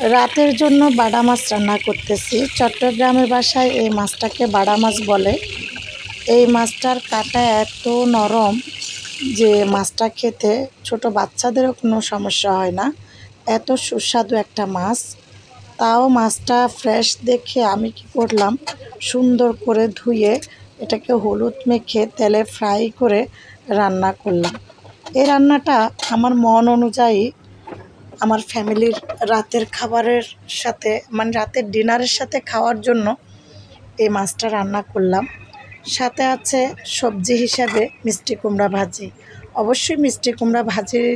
রাতের জন্য বাটা মাছ রান্না করতেছি। চট্টগ্রামের ভাষায় এই মাছটাকে বাটা মাছ বলে। এই মাছটার কাঁটা এত নরম যে মাছটা খেতে ছোট বাচ্চাদেরও কোনো সমস্যা হয় না। এত সুস্বাদু একটা মাছ। তাও মাছটা ফ্রেশ দেখে আমি কি করলাম, সুন্দর করে ধুয়ে এটাকে হলুদ মেখে তেলে ফ্রাই করে রান্না করলাম। এই রান্নাটা আমার মন অনুযায়ী আমার ফ্যামিলির রাতের খাবারের সাথে, মানে রাতের ডিনারের সাথে খাওয়ার জন্য এই মাছটা রান্না করলাম। সাথে আছে সবজি হিসাবে মিষ্টি কুমড়া ভাজি। অবশ্যই মিষ্টি কুমড়া ভাজির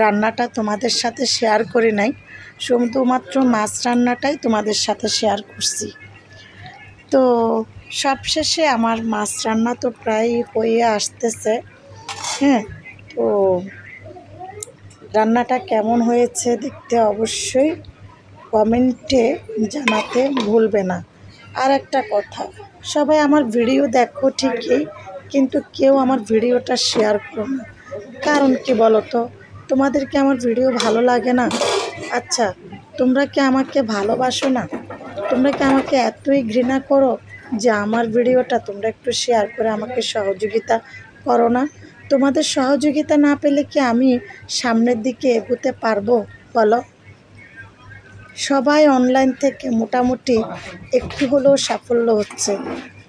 রান্নাটা তোমাদের সাথে শেয়ার করি নাই, শুধুমাত্র মাছ রান্নাটাই তোমাদের সাথে শেয়ার করছি। তো সবশেষে আমার মাছ রান্না তো প্রায় হয়ে আসতেছে। হ্যাঁ, তো রান্নাটা কেমন হয়েছে দেখতে অবশ্যই কমেন্টে জানাতে ভুলবে না। আর একটা কথা, সবাই আমার ভিডিও দেখো ঠিকই, কিন্তু কেউ আমার ভিডিওটা শেয়ার করো না। কারণ কি বলো তো, তোমাদের কি আমার ভিডিও ভালো লাগে না? আচ্ছা, তোমরা কি আমাকে ভালোবাসো না? তোমরা কি আমাকে এতই ঘৃণা করো যে আমার ভিডিওটা তোমরা একটু শেয়ার করে আমাকে সহযোগিতা করো না? তোমাদের সহযোগিতা না পেলে কি আমি সামনের দিকে এগোতে পারবো বলো? সবাই অনলাইন থেকে মোটামুটি একটু হলেও সাফল্য হচ্ছে।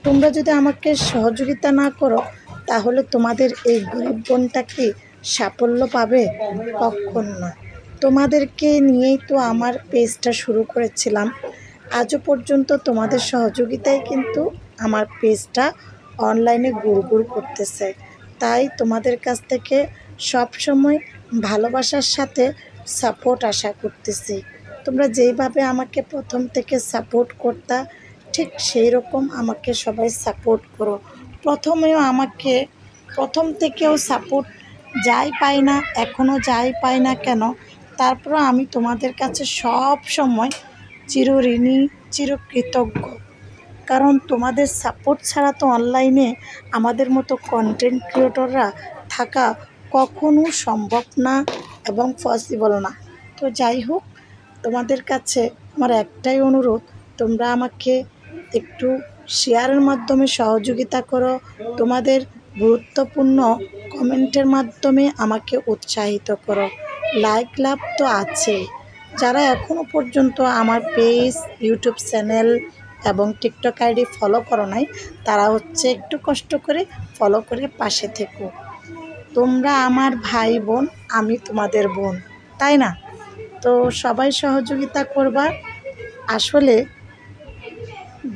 তোমরা যদি আমাকে সহযোগিতা না করো, তাহলে তোমাদের এই গরিব বোনটা কি সাফল্য পাবে? কখন না। তোমাদেরকে নিয়েই তো আমার পেজটা শুরু করেছিলাম। আজও পর্যন্ত তোমাদের সহযোগিতায় কিন্তু আমার পেজটা অনলাইনে গুড়গুড় করতেছে। তাই তোমাদের কাছ থেকে সবসময় ভালোবাসার সাথে সাপোর্ট আশা করতেছি। তোমরা যেইভাবে আমাকে প্রথম থেকে সাপোর্ট করতা, ঠিক সেই রকম আমাকে সবাই সাপোর্ট করো। প্রথম থেকেও সাপোর্ট যাই পাই না, এখনও যাই পাই না কেন, তারপরও আমি তোমাদের কাছে সব সময় চিরঋণী, চিরকৃতজ্ঞ। কারণ তোমাদের সাপোর্ট ছাড়া তো অনলাইনে আমাদের মতো কন্টেন্ট ক্রিয়েটররা থাকা কখনো সম্ভব না এবং পসিবল না। তো যাই হোক, তোমাদের কাছে আমার একটাই অনুরোধ, তোমরা আমাকে একটু শেয়ারের মাধ্যমে সহযোগিতা করো। তোমাদের গুরুত্বপূর্ণ কমেন্টের মাধ্যমে আমাকে উৎসাহিত করো। লাইক লাভ তো আছেই। যারা এখনও পর্যন্ত আমার পেজ, ইউটিউব চ্যানেল এবং টিকটক আইডি ফলো করো নাই, তারা একটু কষ্ট করে ফলো করে পাশে থেকো। তোমরা আমার ভাই বোন, আমি তোমাদের বোন, তাই না? তো সবাই সহযোগিতা করবা। আসলে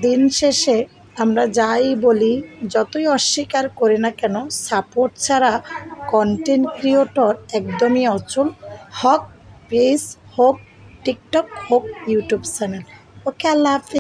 দিন শেষে আমরা যাই বলি, যতই অস্বীকার করি না কেন, সাপোর্ট ছাড়া কন্টেন্ট ক্রিয়েটর একদমই অচল। হোক পেজ, হোক টিকটক, হোক ইউটিউব চ্যানেল। ওকে, আল্লাহ হাফিজ।